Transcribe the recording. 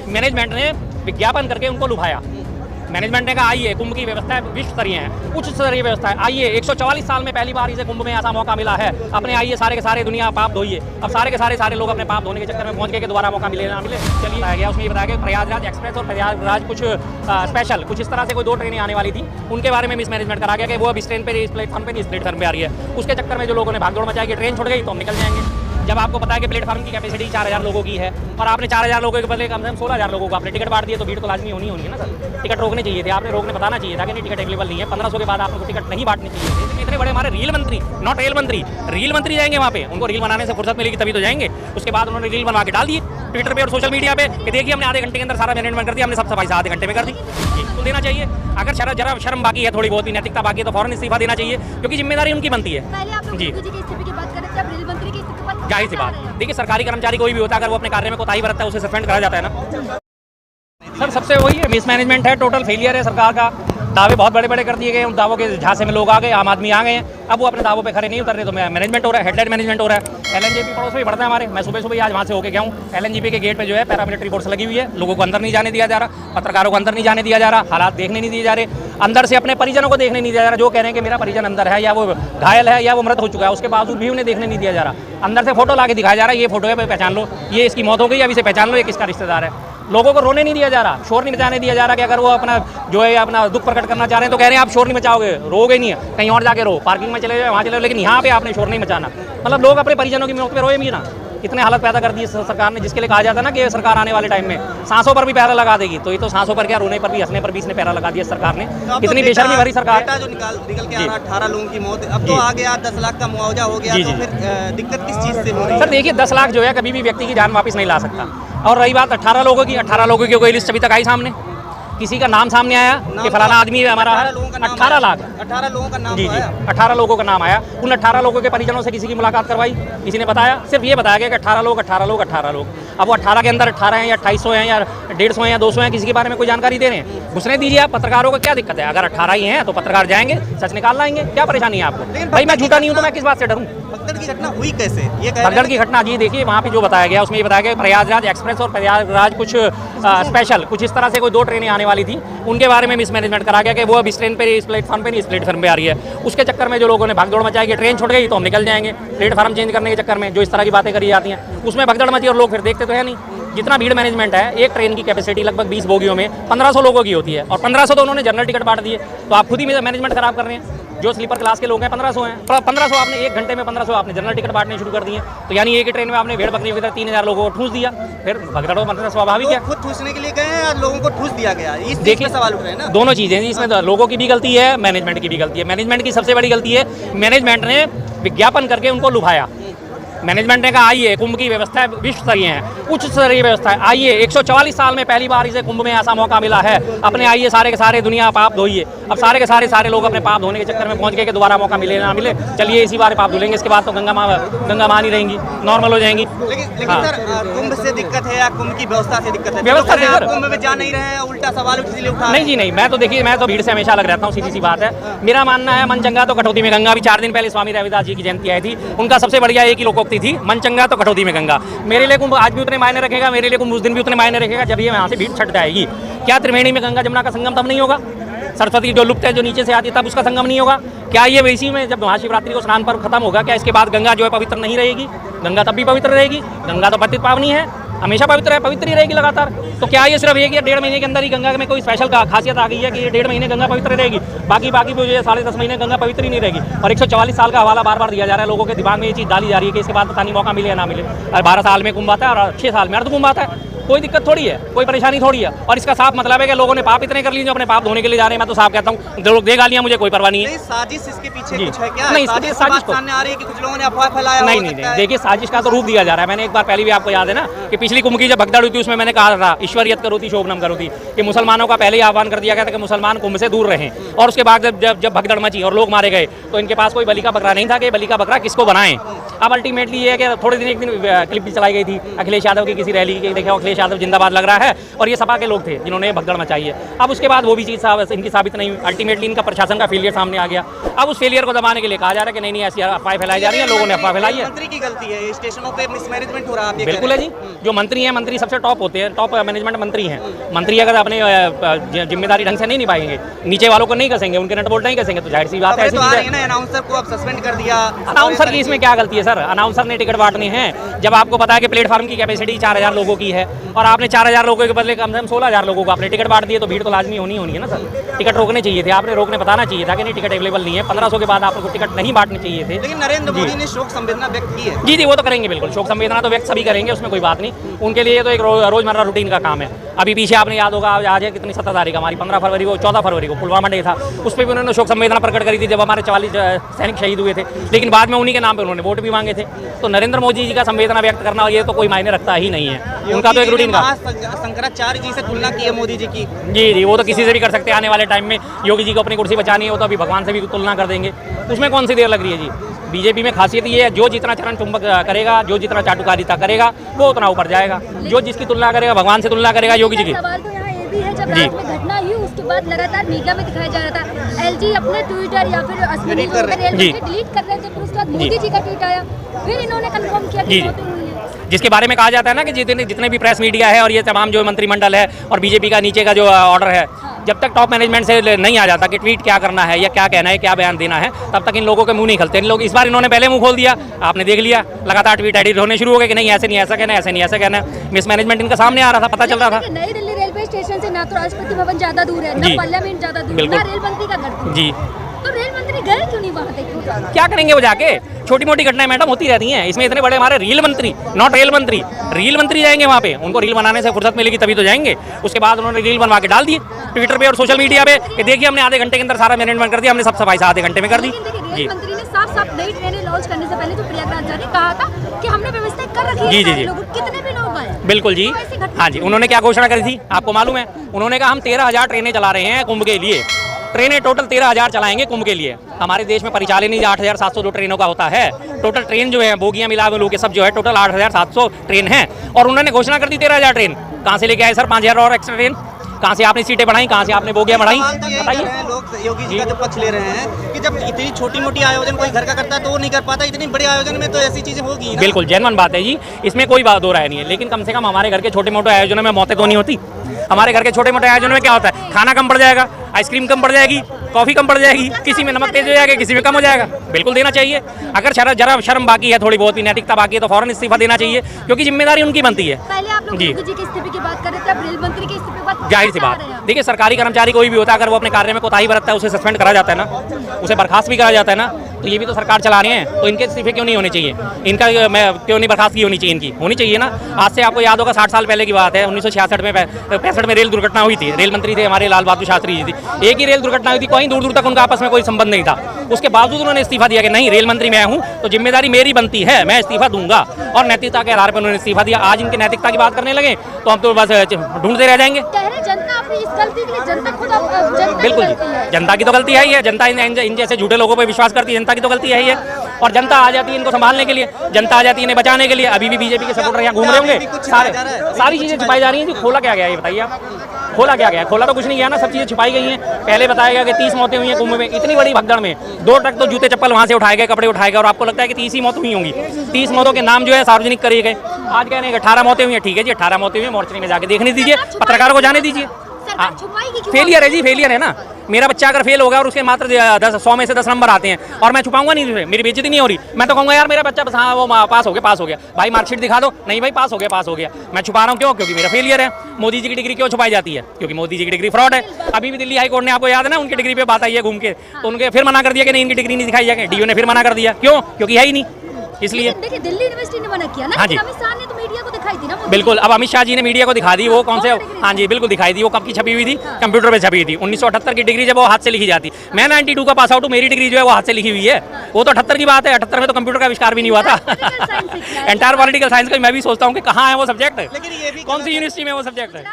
Management ने विज्ञापन करके उनको लुभाया। मैनेजमेंट ने कहा आइए, कुंभ की व्यवस्था विश्व स्तरीय है, उच्च स्तरीय व्यवस्था है, आइए 144 साल में पहली बार इसे कुंभ में ऐसा मौका मिला है, अपने आइए सारे के सारे दुनिया पाप धोइए। अब सारे के सारे लोग अपने पाप धोने के चक्कर में पहुंच गए कि दोबारा मौका मिले ना मिले। चलिए बताया गया, उसमें ये बताया गया प्रयागराज एक्सप्रेस और प्रयागराज कुछ स्पेशल कुछ इस तरह से कोई 2 ट्रेनें आने वाली थी, उनके बारे में मिसमैनेजमेंट करा गया कि वो अब इस ट्रेन पर इस प्लेटफॉर्म पर इस प्लेटफॉर्म पर आ रही है। उसके चक्कर में जो लोगों ने भागदौड़ मचाई कि ट्रेन छूट गई तो हम निकल जाएंगे। जब आपको पता है कि प्लेटफॉर्म की कैपेसिटी 4000 लोगों की है और आपने 4000 लोगों के बदले कम से कम 16000 लोगों को आपने टिकट बांट दिए, तो भीड़ तो लाजमी होनी है ना सर। टिकट रोकने चाहिए थे, आपने रोकने बताना चाहिए था कि नहीं टिकट अवेलेबल नहीं है। 1500 के बाद आपको टिकट नहीं बांटनी चाहिए थे। इतने बड़े हमारे रील मंत्री, नॉट रेल मंत्री, रील मंत्री जाएंगे वहाँ पे, उनको रील बनाने से फुर्सत मिलेगी तभी तो जाएंगे। उसके बाद उन्होंने रील बनवा के डाल दिए ट्विटर पे और सोशल मीडिया पे कि देखिए हमने आधे घंटे के अंदर सारा मैनेजमेंट कर दिया, हमने सब सफाई आधे घंटे में कर दी। तो देना चाहिए, अगर जरा शर्म बाकी है, थोड़ी बहुत भी नैतिकता बाकी है तो फौरन इस्तीफा देना चाहिए, क्योंकि जिम्मेदारी उनकी बनती है। जी जाहिर सी बात, देखिए सरकारी कर्मचारी कोई भी होता है, अगर वो अपने कार्य में कोताही बरतता है उसे सस्पेंड करा जाता है ना। सर सबसे वही है, मिसमैनेजमेंट है, टोटल फेलियर है सरकार का। दावे बहुत बड़े बड़े कर दिए गए, उन दावों के झांसे में लोग आ गए, आम आदमी आ गए हैं, अब वो अपने दावों पे खड़े नहीं उतर रहे, तो मैनेजमेंट हो रहा है, हेडलाइन मैनेजमेंट हो रहा है। एलएनजेपी पड़ोस में बढ़ता है हमारे, मैं सुबह आज वहाँ से होकर गया हूँ। एलएनजेपी के गेट पे जो है पैरामिलिट्री फोर्स लगी हुई है, लोगों को अंदर नहीं जाने दिया जा रहा, पत्रकारों को अंदर नहीं जाने दिया जा रहा, हालात देखने नहीं दिए जा रहे, अंदर से अपने परिजनों को देखने नहीं दिया जा रहा। जो कह रहे हैं कि मेरा परिजन अंदर है या वो घायल है या वो मृत हो चुका है, उसके बावजूद भी उन्हें देखने नहीं दिया जा रहा। अंदर से फोटो ला के दिखाया जा रहा है, ये फोटो है, पहचान लो, ये इसकी मौत हो गई, अब इसे पहचान लो, ये किसका रिश्तेदार है। लोगों को रोने नहीं दिया जा रहा, शोर नहीं मचाने दिया जा रहा कि अगर वो अपना जो है अपना दुख प्रकट करना चाह रहे हैं तो कह रहे हैं आप शोर नहीं मचाओगे, रोगे नहीं है, कहीं और जाके रो, पार्किंग में चले जाओ, वहाँ चले जाओ, लेकिन यहाँ पे आपने शोर नहीं मचाना। मतलब लोग अपने परिजनों की मौत पे रोए भी ना। इतने हालत पैदा कर दी सरकार ने, जिसके लिए कहा जाता है ना कि सरकार आने वाले टाइम में सांसों पर भी पैरा लगा देगी, तो ये तो सांसों पर क्या, रोने पर भी हंसने पर भी इसने पैरा लगा दिया सरकार ने। इतनी बेशर्मी भरी सरकार। जो निकल के आ रहा 18 लोगों की मौत, अब तो आ गया 10 लाख का मुआवजा हो गया, तो फिर दिक्कत किस चीज़ से हो रही है? सर देखिए 10 लाख जो है कभी भी व्यक्ति की जान वापस नहीं ला सकता। और रही बात 18 लोगों की, 18 लोगों की कोई लिस्ट अभी तक आई सामने, किसी का नाम सामने आया कि फलाना आदमी हमारा 18 लाख 18 लोगों का नाम जी 18 लोगों का नाम आया। उन 18 लोगों के परिजनों से किसी की मुलाकात करवाई, किसी ने बताया, सिर्फ ये बताया गया कि 18 लोग। अब वो 18 के अंदर 18 हैं या 2800 हैं या 150 हैं या 200 हैं, किसी के बारे में कोई जानकारी दे रहे हैं, घुसने दीजिए आप। पत्रकारों को क्या दिक्कत है? अगर 18 ही हैं तो पत्रकार जाएंगे, सच निकाल लाएंगे, क्या परेशानी है आपको? भाई मैं झूठा नहीं हूँ तो मैं किस बात से डरूँ? भगदड़ की घटना हुई कैसे? ये भगदड़ की घटना जी देखिए वहाँ पे जो बताया गया उसमें ये बताया गया प्रयागराज एक्सप्रेस और प्रयागराज कुछ स्पेशल कुछ इस तरह से कोई 2 ट्रेनें आने वाली थी, उनके बारे में मिसमैनेजमेंट करा गया कि वो अब इस ट्रेन पे इस प्लेटफॉर्म पे नहीं इस प्लेटफॉर्म पे आ रही है। उसके चक्कर में जो लोगों ने भागदौड़ मचाई कि ट्रेन छूट गई तो हम निकल जाएंगे, प्लेटफॉर्म चेंज करने के चक्कर में जो इस तरह की बातें करी जाती हैं, उसमें भगदड़ मची और लोग फिर देखते तो है नहीं। जितना भीड़ मैनेजमेंट है, एक ट्रेन की कैपेसिटी लगभग 20 बोगियों में 1500 लोगों की होती है और 1500 तो उन्होंने जनरल टिकट बांट दिए, तो आप खुद ही मैनेजमेंट खराब कर रहे हैं। जो स्लीपर क्लास के लोग हैं 1500 हैं, 1500 आपने एक घंटे में 1500 आपने जनरल टिकट बांटने शुरू कर दिए, तो यानी एक ही ट्रेन में आपने भेड़ बकरी की तरह 3000 लोगों को ठूस दिया। फिर भगदड़ मतलब स्वाभाविक है, खुद ठूसने के लिए गए हैं या लोगों को ठूस दिया गया? इस देखिए सवाल उठ रहे हैं ना, दोनों चीज़ें, इसमें लोगों की भी गलती है, मैनेजमेंट की भी गलती है। मैनेजमेंट की सबसे बड़ी गलती है, मैनेजमेंट ने विज्ञापन करके उनको लुभाया। मैनेजमेंट ने कहा आइए, कुंभ की व्यवस्था विश्व स्तरीय है, उच्च स्तरीय व्यवस्था है, आइए 144 साल में पहली बार इसे कुंभ में ऐसा मौका मिला है, अपने आइए सारे के सारे दुनिया पाप धोइए। अब सारे के सारे लोग अपने पाप धोने के चक्कर में पहुंच गए कि दोबारा मौका मिले ना मिले, चलिए इसी बार पाप धुलेंगे, इसके बाद तो गंगा माँ नहीं रहेंगी, नॉर्मल हो जाएंगी। लेकिन सर कुंभ से दिक्कत है या कुंभ की व्यवस्था से दिक्कत है? व्यवस्था से सर कुंभ में जा नहीं रहे हैं, उल्टा सवाल इसलिए उठा नहीं जी नहीं, मैं तो देखिए मैं तो भीड़ से हमेशा लग रहता हूँ, सीधी सी बात है। मेरा मानना है मन चंगा तो कटौती में गंगा। अभी 4 दिन पहले स्वामी रविदास जी की जयंती आई थी, उनका सबसे बढ़िया एक ही लोकोक्ति थी, मन चंगा तो कटौती में गंगा। मेरे लिए कुंभ आज भी उतने मायने रखेगा, मेरे लिए कुंभ उस दिन भी उतने मायने रखेगा जब ये यहाँ से भीड़ छट जाएगी। क्या त्रिवेणी में गंगा जमुना का संगम तब नहीं होगा? सरस्वती जो लुप्त है जो नीचे से आती है तब उसका संगम नहीं होगा? क्या ये इसी में जब महाशिवरात्रि को स्नान पर्व खत्म होगा, क्या इसके बाद गंगा जो है पवित्र नहीं रहेगी? गंगा तब भी पवित्र रहेगी, गंगा तो पतित पावनी है, हमेशा पवित्र है, पवित्र ही रहेगी लगातार। तो क्या ये सिर्फ एक या 1.5 महीने के अंदर ही गंगा में कोई स्पेशल खासियत आ गई है कि ये 1.5 महीने गंगा पवित्र रहेगी, बाकी जो ये 10.5 महीने गंगा पवित्र ही नहीं रहेगी? और 144 साल का हवाला बार बार दिया जा रहा है, लोगों के दिमाग में ये चीज़ डाली जा रही है कि इसके बाद पता नहीं मौका मिले या ना मिले। और 12 साल में कुंभ आता है और 6 साल में अर्ध कुंभ आता है, कोई दिक्कत थोड़ी है, कोई परेशानी थोड़ी है। और इसका साफ मतलब है कि लोगों ने पाप इतने कर लिए जो अपने पाप धोने के लिए जा रहे हैं। मैं तो साफ कहता हूँ, लोग दे गालियाँ, मुझे कोई परवाह नहीं है। साजिश इसके पीछे कुछ है क्या? नहीं, साजिश सामने आ रही है कि कुछ लोगों ने अफवाह फैलाया? नहीं, देखिए साजिश का तो रूप दिया जा रहा है। मैंने एक बार पहले भी आपको याद है ना कि पिछली कुंभ की जब भगदड़ हुई थी उसमें मैंने कहा था ईश्वरियत करोति शोभनम करोति, कि मुसलमानों का पहले ही आह्वान कर दिया गया था कि मुसलमान कुंभ से दूर रहें। और उसके बाद जब भगदड़ मची और लोग मारे गए तो इनके पास कोई बलि का बकरा नहीं था कि बलि का बकरा किसको बनाएं। अब अल्टीमेटली ये है कि थोड़े दिन एक दिन क्लिप भी चलाई गई थी अखिलेश यादव की किसी रैली की, देखो अखिलेश यादव जिंदाबाद लग रहा है और ये सपा के लोग थे जिन्होंने भगदड़ मचाई है। अब उसके बाद वो भी चीज़ इनकी साबित नहीं हुई, अल्टीमेटली इनका प्रशासन का फेलियर सामने आ गया। अब उस फेलियर को दबाने के लिए कहा जा रहा है कि नहीं ऐसी अफवाह फैलाई जा रही है, लोगों ने अफवाह फैलाई है। मंत्री की गलती है, स्टेशनों पे मिसमैनेजमेंट हो रहा है। बिल्कुल है जी, जो मंत्री हैं, मंत्री सबसे टॉप होते हैं, टॉप मैनेजमेंट मंत्री हैं। मंत्री अगर अपने जिम्मेदारी ढंग से नहीं निभाएंगे, नीचे वालों को नहीं कसेंगे, उनके नट बोल्ट नहीं कसेंगे, तो जाहिर सी बात है ऐसी चीज़ है। अनाउंसर को अब सस्पेंड कर दिया। अनाउंसर की इसमें क्या गलती है सर? अनाउंसर ने टिकट बांटने हैं। जब आपको पता है कि प्लेटफार्म की कैपेसिटी 4000 लोगों की है और आपने 4000 लोगों के बदले कम से कम 16000 लोगों को आपने टिकट बांट दिए, तो भीड़ तो लाजमी होनी है ना सर। टिकट रोकने चाहिए थे, आपने रोकने बताना चाहिए था कि नहीं टिकट अवेलेबल नहीं है। 1500 के बाद आपको टिकट नहीं बांटने चाहिए थे। लेकिन नरेंद्र मोदी ने शोक संवेदना व्यक्त की है। जी वो तो करेंगे, बिल्कुल शोक संवेदना तो व्यक्त सभी करेंगे, उसमें कोई बात नहीं। उनके लिए तो एक रोजमर्रा रूटीन का काम है। अभी पीछे आपने याद होगा आज है कितनी 17 तारीख हमारी 15 फरवरी को 14 फरवरी को पुलवामा डे था, उस पर भी उन्होंने शोक संवेदना प्रकट करी थी जब हमारे 44 सैनिक शहीद हुए थे। लेकिन बाद में उन्हीं के नाम पे उन्होंने वोट भी मांगे थे। तो नरेंद्र मोदी जी का संवेदना व्यक्त करना ये तो कोई मायने रखता ही नहीं है, उनका तो एक रूटीन का। शंकराचार्य जी से तुलना की है मोदी जी की। जी वो तो किसी से भी कर सकते हैं। आने वाले टाइम में योगी जी को अपनी कुर्सी बचानी है, वो तो अभी भगवान से भी तुलना कर देंगे, उसमें कौन सी देर लग रही है जी। बीजेपी में खासियत ये है, जो जितना चरण चुंबक करेगा, जो जितना चाटुकारिता करेगा, वो उतना ऊपर जाएगा। जो जिसकी तुलना करेगा, भगवान से तुलना करेगा योगी जी की। जब रात में घटना हुई उसके बाद लगातार मीडिया में दिखाया जा रहा था एलजी अपने ट्विटर या फिर अश्विनी डिलीट कर रहे थे, फिर उसके बाद मोदी जी का ट्वीट आया, फिर इन्होंने कंफर्म किया कि मौतें हुई है। जिसके बारे में कहा जाता है ना कि जितने भी प्रेस मीडिया है और ये तमाम जो मंत्रिमंडल है और बीजेपी का नीचे का जो ऑर्डर है, जब तक टॉप मैनेजमेंट से नहीं आ जाता कि ट्वीट क्या करना है या क्या कहना है, क्या बयान देना है, तब तक इन लोगों के मुंह नहीं खुलते। इन लोग इस बार इन्होंने पहले मुंह खोल दिया, आपने देख लिया, लगातार ट्वीट एडिट होने शुरू हो गए कि नहीं ऐसे नहीं ऐसा कहना, ऐसे नहीं ऐसा कहना। मिसमैनेजमेंट इनका सामने आ रहा था, पता चल रहा था। नई दिल्ली रेलवे स्टेशन से ना तो राष्ट्रपति भवन ज्यादा दूर है, ना पार्लियामेंट ज्यादा दूर है, ना रेल मंत्री का घर जी। तो रेल मंत्री गए क्यों नहीं वहाँ तक? क्या करेंगे वो जाके? छोटी मोटी घटनाएं मैडम होती रहती हैं, इसमें इतने बड़े हमारे रेल मंत्री, नॉट रेल मंत्री, रेल मंत्री जाएंगे वहाँ पे, उनको रील बनाने से फुर्सत मिलेगी तभी तो जाएंगे। उसके बाद उन्होंने रील बनवा के डाल दिए ट्विटर पे और सोशल मीडिया पे कि देखिए हमने आधे घंटे के अंदर सारा मैनेजमेंट कर दिया, हमने सब सफाई आधे घंटे में कर दी। रेल मंत्री ने साफ नई ट्रेनें लॉन्च करने से पहले तो प्रयागराज जाने कहा था कि हमने व्यवस्था कर रखी है। जी कितने भी लोग आए? बिल्कुल जी, हाँ जी। उन्होंने क्या घोषणा करी थी आपको मालूम है? उन्होंने कहा हम 13,000 ट्रेनें चला रहे हैं कुंभ के लिए। ट्रेनें टोटल 13,000 चलाएंगे कुंभ के लिए। हमारे देश में परिचालन ही 8,702 ट्रेनों का होता है। टोटल ट्रेन जो है बोगियां मिला के सब जो है टोटल 8,700 ट्रेन है और उन्होंने घोषणा कर दी 13,000 ट्रेन। कहाँ से लेके आए सर 5,000 और एक्स्ट्रा ट्रेन? कहाँ से आपने सीटें बढ़ाई, कहाँ से आपने बोगियां बढ़ाई? बताइए। लोग योगी जी का जो पक्ष ले रहे हैं कि जब इतनी छोटी मोटी आयोजन कोई घर का करता है तो वो नहीं कर पाता, इतनी बड़े आयोजन में तो ऐसी चीजें होगी। बिल्कुल जेन्युइन बात है जी, इसमें कोई बात हो रहा नहीं है। लेकिन कम से कम हमारे घर के छोटे मोटे आयोजनों में मौतें तो नहीं होती। हमारे घर के छोटे मोटे आयोजनों में क्या होता है? खाना कम पड़ जाएगा, आइसक्रीम कम पड़ जाएगी, कॉफी कम पड़ जाएगी, किसी में नमक तेज हो जाएगा, किसी में कम हो जाएगा। बिल्कुल देना चाहिए। अगर जरा शर्म बाकी है, थोड़ी बहुत भी नैतिकता बाकी है तो फौरन इस्तीफा देना चाहिए, क्योंकि जिम्मेदारी उनकी बनती है। पहले आप लोग योगी जी के इस्तीफे की बात कर रहे थे, अब रेल मंत्री के इस्तीफे की बात। जाहिर सी बात, देखिए सरकारी कर्मचारी कोई भी होता है, अगर वो अपने कार्य में कोताही बरतता है उसे सस्पेंड करा जाता है ना, उसे बर्खास्त भी करा जाता है ना। तो ये भी तो सरकार चला रहे हैं, तो इनके इस्तीफे क्यों नहीं होने चाहिए? इनका क्यों नहीं बर्खास्त की होनी चाहिए? इनकी होनी चाहिए ना। आज से आपको याद होगा 60 साल पहले की बात है, 1966 में 65 में रेल दुर्घटना हुई थी। रेल मंत्री थे हमारे लाल बहादुर शास्त्री जी थी। एक ही रेल दुर्घटना हुई थी, कहीं दूर दूर तक उनका आपस में कोई संबंध नहीं था। उसके बावजूद उन्होंने इस्तीफा दिया कि नहीं रेल मंत्री मैं हूँ तो जिम्मेदारी मेरी बनती है, मैं इस्तीफा दूंगा। और नैतिकता के आधार पर उन्होंने इस्तीफा दिया। आज इनके नैतिकता की बात करने लगे तो हम तो बस ढूंढते रह जाएंगे। जनता अपनी इस गलती के लिए जनता खुद बिल्कुल जी, जनता की तो गलती है ही है। जनता इन जैसे झूठे लोगों पर विश्वास करती है, जनता की तो गलती है ही है। और जनता आ जाती है इनको संभालने के लिए, जनता आ जाती है इन्हें बचाने के लिए। अभी भी बीजेपी के सपोर्टर यहाँ घूम रहे होंगे, सारी चीजें छुपाई जा रही हैं। खोला क्या गया ये बताइए आप? खोला क्या गया? खोला तो कुछ नहीं गया ना, सब चीजें छुपाई गई हैं। पहले बताया गया कि 30 मौतें हुई हैं कुंभ में, इतनी बड़ी भगदड़ में 2 ट्रक तो जूते चप्पल वहाँ से उठाए गए, कपड़े उठाए गए, और आपको लगता है कि 30 ही मौत हुई होंगी। 30 मौतों के नाम जो है सार्वजनिक करे गए। आज कह रहे हैं 18 मौतें हुई हैं। ठीक है जी, 18 मौतें हुई हैं, मोर्चरी में जाके देखने दीजिए, पत्रकारों को जाने दीजिए। फेलियर है जी, फेलियर है ना। मेरा बच्चा अगर फेल होगा और उसके मात्र 100 में से 10 नंबर आते हैं और मैं छुपाऊंगा नहीं, मेरी बेइज्जती नहीं हो रही। मैं तो कहूँगा यार मेरा बच्चा बस हाँ वो पास हो गया भाई, मार्कशीट दिखा दो, नहीं भाई पास हो गया। मैं छुपा रहा हूँ क्यों? क्योंकि मेरा फेलियर है। मोदी जी की डिग्री क्यों छुपाई जाती है? क्योंकि मोदी जी की डिग्री फ्रॉड है। अभी भी दिल्ली हाई कोर्ट ने, आपको याद है ना, उनकी डिग्री पे बात आई है घूम के, तो उनके फिर मना कर दिया कि नहीं इनकी डिग्री नहीं दिखाई जाएगी। डीओ ने फिर मना कर दिया, क्यों? क्योंकि है ही नहीं, इसलिए। देखिए दिल्ली यूनिवर्सिटी ने मना किया ना, अमित शाह ने तो मीडिया को दिखाई थी ना। बिल्कुल, अब अमित शाह जी ने मीडिया को दिखा दी। वो कौन से? हाँ जी बिल्कुल दिखाई दी। वो कब की छपी हुई थी? कंप्यूटर पे छपी हुई थी। 1978 की डिग्री जब वो हाथ से लिखी जाती। मैं 92 का पास आउट हूँ, मेरी डिग्री जो है वो हाथ से लिखी हुई है। वो तो 78 की बात है। 78 में तो कंप्यूटर का आविष्कार भी नहीं हुआ था। एंटायर पॉलिटिकल साइंस का मैं भी सोचता हूँ कि कहाँ है वो सब्जेक्ट, कौन सी यूनिवर्सिटी में वो सब्जेक्ट है।